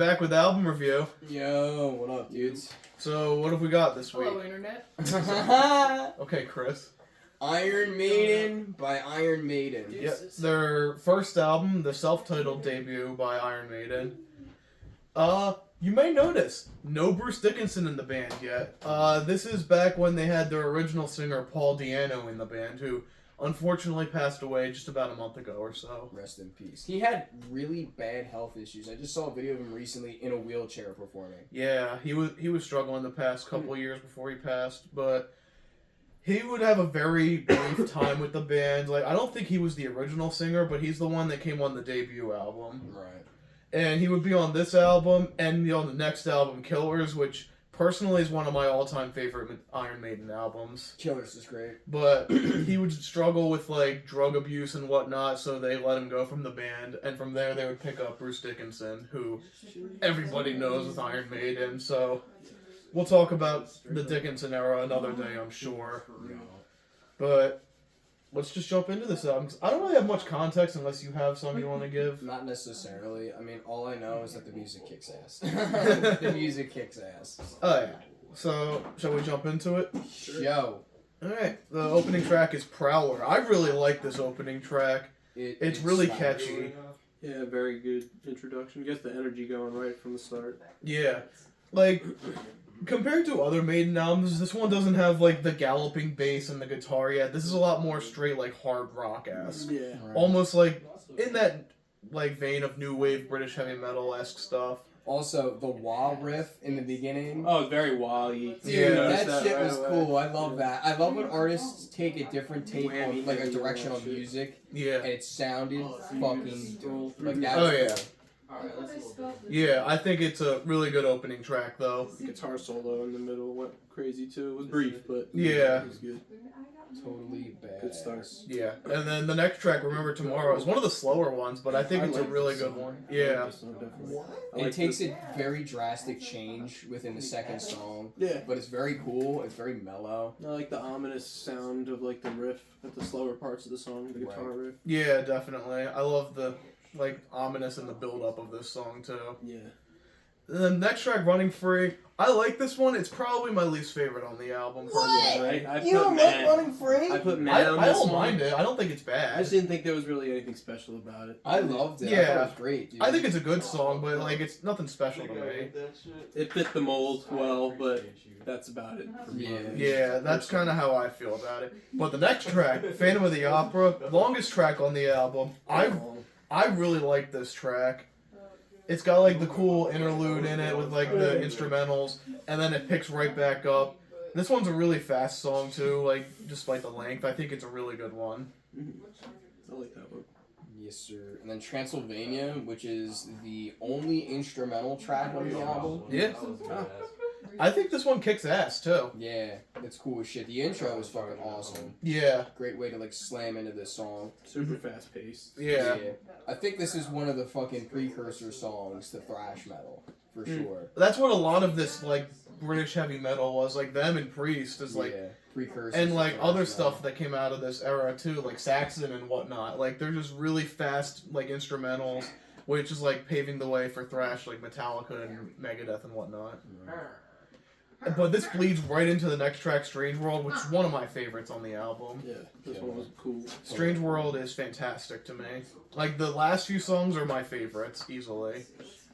back with album review. Yo, what up, dudes? So, what have we got this week? Hello, Internet. Okay, Chris. Iron Maiden by Iron Maiden. Yep, their first album, the self-titled debut by Iron Maiden. You may notice, no Bruce Dickinson in the band yet. This is back when they had their original singer, Paul Di'Anno, in the band, who unfortunately passed away just about a month ago or so. Rest in peace. He had really bad health issues. I just saw a video of him recently in a wheelchair performing. Yeah, he was struggling the past couple of years before he passed, but he would have a very brief time with the band. Like, I don't think he was the original singer, but he's the one that came on the debut album. Right. And he would be on this album and on the next album, Killers, which personally is one of my all-time favorite Iron Maiden albums. Killers is great. But he would struggle with, like, drug abuse and whatnot, so they let him go from the band. And from there, they would pick up Bruce Dickinson, who everybody knows with Iron Maiden. So we'll talk about the Dickinson era another day, I'm sure. But let's just jump into this album. I don't really have much context unless you have some you want to give. Not necessarily. I mean, all I know is that the music kicks ass. The music kicks ass. Oh, yeah. So, shall we jump into it? Sure. Yo. Alright, the opening track is Prowler. I really like this opening track. It's really catchy. Yeah, very good introduction. Gets the energy going right from the start. Yeah. Like, compared to other Maiden albums, this one doesn't have, like, the galloping bass and the guitar yet. This is a lot more straight, like, hard rock-esque. Yeah. Right. Almost, like, in that, like, vein of new wave British heavy metal-esque stuff. Also, the wah riff in the beginning. Oh, very wally. Dude, Yeah. that shit right was away. cool. I love that. I love when artists take a different take on, Whammy, like, a heavy, direction all on that shit. music, and Yeah. it sounded fucking dope. Like that. Oh, was yeah. cool. Yeah, I think it's a really good opening track, though. The guitar solo in the middle went crazy too. It was brief, but Yeah. it was good. Totally bad. Good start. Yeah. And then the next track, Remember Tomorrow, is one of the slower ones, but I think it's a like really this good song. one. I Yeah. like this song, definitely. I It like takes this- a very drastic change within the second song, Yeah. but it's very cool. It's very mellow. I like the ominous sound of like the riff at the slower parts of the song, the guitar riff. Yeah, definitely. I love the, like, ominous and the build-up of this song, too. Yeah. And then next track, Running Free. I like this one. It's probably my least favorite on the album. personally. I You don't like Running Free? I put I Mad on this don't one. mind it. I don't think it's I bad. just didn't think there was really anything special about it. I loved it. I Yeah. thought it was great, dude. I think it's a good song, but, like, it's nothing special to me. It fit the mold well, but that's about it for me. Yeah. Yeah, that's kind of how I feel about it. But the next track, Phantom of the Opera, longest track on the album. I really like this track. It's got, like, the cool interlude in it with, like, the instrumentals, and then it picks right back up. This one's a really fast song, too, like, despite the length. I think it's a really good one. I like that one. Yes, sir. And then Transylvania, which is the only instrumental track on the album. Yeah. I think this one kicks ass, too. Yeah, it's cool as shit. The intro is fucking awesome. Yeah. Great way to, like, slam into this song. Super fast paced. Yeah. I think this is one of the fucking precursor songs to thrash metal, for sure. That's what a lot of this, like, British heavy metal was. Like, them and Priest is, like, yeah, precursor. and, like, to other thrash stuff metal. that came out of this era, too, like Saxon and whatnot. Like, they're just really fast, like, instrumentals, which is, like, paving the way for thrash, like Metallica and Megadeth and whatnot. But this bleeds right into the next track, Strange World, which is one of my favorites on the album. Yeah, this one was cool. Strange World is fantastic to me. Like, the last few songs are my favorites, easily.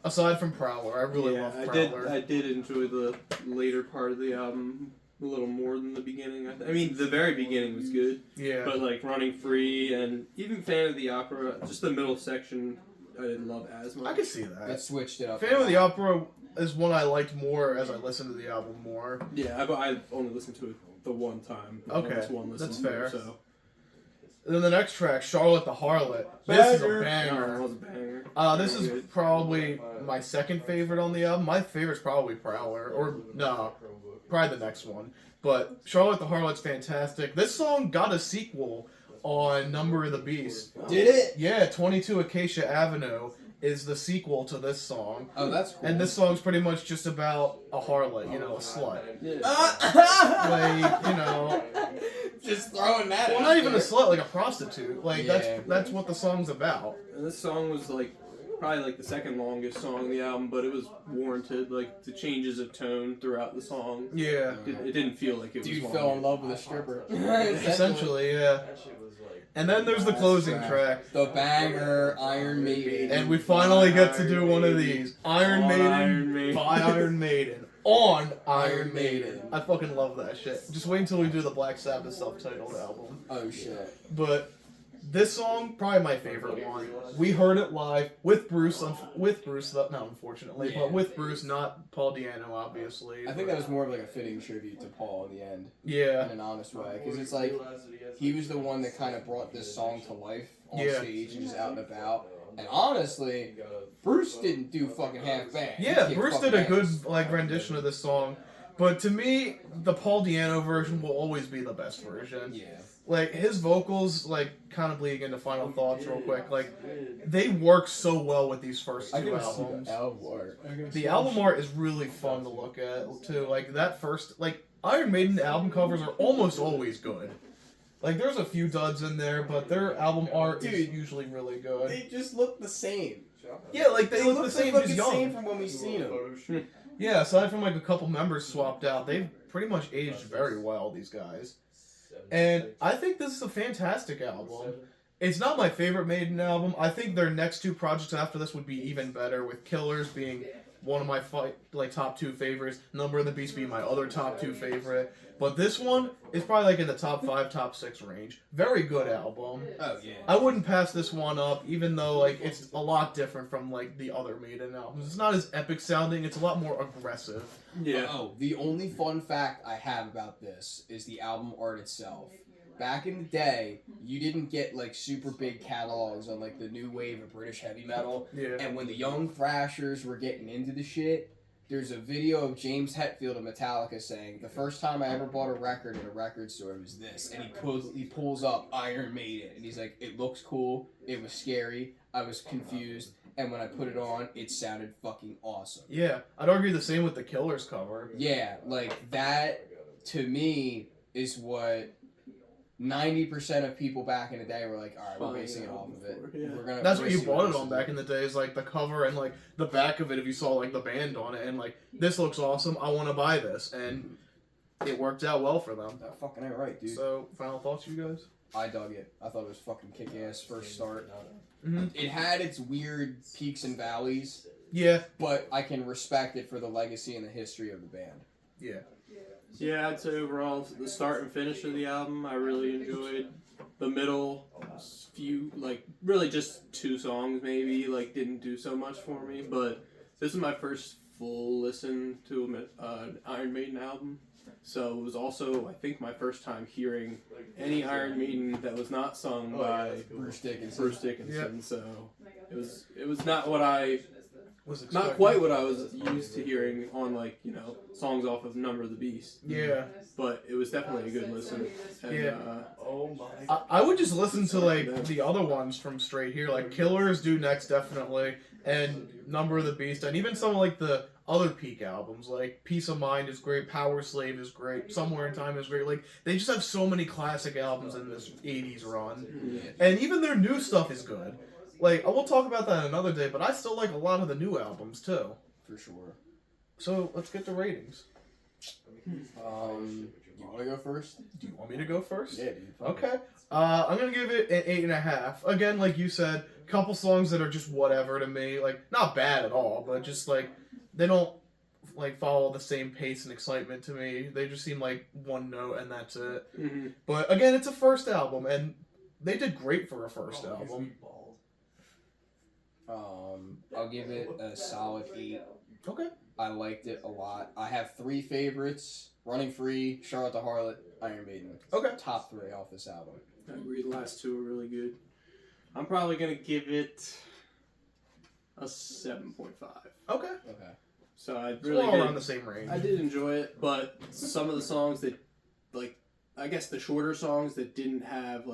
Aside from Prowler, I really love Prowler. I did enjoy the later part of the album a little more than the beginning. I mean, the very beginning was good, Yeah. but like Running Free and even Fan of the Opera, just the middle section, I didn't love as much. I could see that. That switched it up. Phantom of the Opera is one I liked more as I listened to the album more. Yeah, I've only listened to it the one time. Okay, Just one listen that's through, fair. So. And then the next track, Charlotte the Harlot. This is a No, banger. it was a banger. This Very is good. probably my second favorite on the album. My favorite's probably Prowler. Or, no, probably the next one. But Charlotte the Harlot's fantastic. This song got a sequel on Number of the Beast. Did it? Yeah, 22 Acacia Avenue is the sequel to this song. Oh, that's cool. And this song's pretty much just about a harlot, you know, a slut. Yeah. Like, you know, Just throwing that well, out not even a there. slut, like a prostitute. Like, Yeah. that's what the song's about. And this song was like probably like the second longest song on the album, but it was warranted. Like the changes of tone throughout the song. Yeah. It didn't feel like it was. Dude long. fell in love with a stripper. Essentially, yeah. And then there's the closing track. The banger, Iron Maiden. And we finally get to do one of these. Iron Maiden by Iron Maiden. On Iron Maiden. I fucking love that shit. Just wait until we do the Black Sabbath self-titled album. Oh shit. But this song, probably my favorite one. We heard it live with Bruce, not unfortunately, but with Bruce, not Paul Di'Anno, obviously. I think that was more of like a fitting tribute to Paul in the end. Yeah. In an honest way. Because it's like, he was the one that kind of brought this song to life on stage and just out and about. And honestly, Bruce didn't do fucking half bad. Yeah, Bruce did a good rendition of this song. But to me, the Paul Di'Anno version will always be the best version. Yeah. Like, his vocals, kind of bleeding into Final Thoughts real quick. Like, they work so well with these first two albums. The album art is really fun to look at, too. Like, that first... Iron Maiden album covers are almost always good. Like, there's a few duds in there, but their album art is usually really good. They just look the same. Yeah, like, they look the same as young. Same from when we seen them. Yeah, aside from, a couple members swapped out, they've pretty much aged very well, these guys. And I think this is a fantastic album. It's not my favorite Maiden album. I think their next two projects after this would be even better, with Killers being one of my top two favorites, Number of the Beast being my other top two favorite. But this one is probably in the top 5, top 6 range. Very good album. Oh yeah. I wouldn't pass this one up, even though it's a lot different from the other Maiden albums. It's not as epic sounding. It's a lot more aggressive. Yeah. Oh, the only fun fact I have about this is the album art itself. Back in the day, you didn't get super big catalogs on the new wave of British heavy metal. Yeah. And when the young thrashers were getting into the shit, there's a video of James Hetfield of Metallica saying, the first time I ever bought a record in a record store was this. And he pulls up Iron Maiden. And he's like, it looks cool. It was scary. I was confused. And when I put it on, it sounded fucking awesome. Yeah. I'd argue the same with the Killers cover. Yeah, that, to me, is what 90% of people back in the day were like, alright, we're basing it off of it. Yeah. That's what you bought it on back in the day, is the cover and the back of it if you saw the band on it and this looks awesome, I want to buy this, and it worked out well for them. That fucking ain't right, dude. So, final thoughts, you guys? I dug it. I thought it was fucking kick-ass first start. Mm-hmm. It had its weird peaks and valleys, Yeah. but I can respect it for the legacy and the history of the band. Yeah. Yeah, I'd say overall, the start and finish of the album, I really enjoyed. The middle few, really just 2 songs maybe, didn't do so much for me. But this is my first full listen to an Iron Maiden album. So it was also, I think, my first time hearing any Iron Maiden that was not sung by Bruce Dickinson. Yep. So it was not what I... Was Not quite what I was used to hearing on, songs off of Number of the Beast. Yeah. But it was definitely a good listen. And, yeah. I would just listen to, the other ones from straight here. Killers do next, definitely. And Number of the Beast. And even some of, the other peak albums. Peace of Mind is great. Power Slave is great. Somewhere in Time is great. They just have so many classic albums in this 80s run. And even their new stuff is good. I will talk about that another day, but I still like a lot of the new albums, too. For sure. So, let's get to ratings. You want to go first? Do you want me to go first? Yeah, dude. Okay. I'm going to give it an 8.5. Again, like you said, couple songs that are just whatever to me. Not bad at all, but just, they don't, follow the same pace and excitement to me. They just seem like one note, and that's it. Mm-hmm. But, again, it's a first album, and they did great for a first album. I'll give it a solid 8. Okay. I liked it a lot. I have 3 favorites: Running Free, Charlotte the Harlot, Iron Maiden. Okay. Top 3 off this album. I agree, the last 2 are really good. I'm probably going to give it a 7.5. Okay. Okay. So I It's really all did, around the same range. I did enjoy it, but some of the songs that, I guess the shorter songs that didn't have,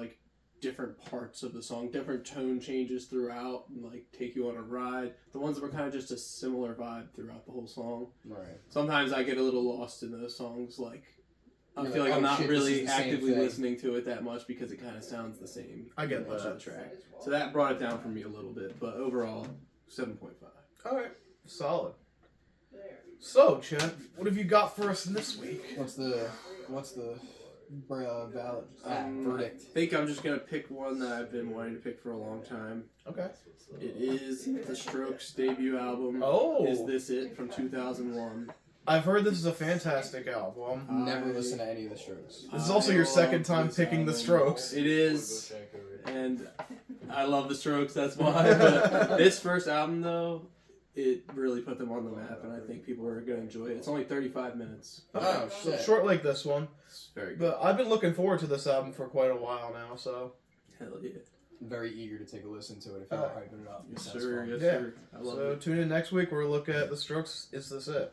different parts of the song, different tone changes throughout, and take you on a ride. The ones that were kind of just a similar vibe throughout the whole song. Right. Sometimes I get a little lost in those songs. I You're feel like oh, I'm not shit, really this is the same actively thing. listening to it that much because it kind of sounds the same. I get pretty much that. of the track. So that brought it down for me a little bit, but overall, 7.5. All right, solid. So, Chen, what have you got for us this week? What's the valid verdict? I think I'm just gonna pick one that I've been wanting to pick for a long time. Okay. It is the Strokes' debut album. Oh. Is This It from 2001. I've heard this is a fantastic album. Never listened to any of the Strokes. This is also your second time picking the Strokes. It is, and I love the Strokes. That's why. But this first album, though, it really put them on the map, and I think people are gonna enjoy it. It's only 35 minutes. Oh, So shit. short like this one. It's very good. But I've been looking forward to this album for quite a while now, so. Hell yeah. I'm very eager to take a listen to it if you're hyping it up. It Yes, sounds sir. fun. Yes, Yeah. sir. I love So it. tune in next week where we'll look at the Strokes. Is This It?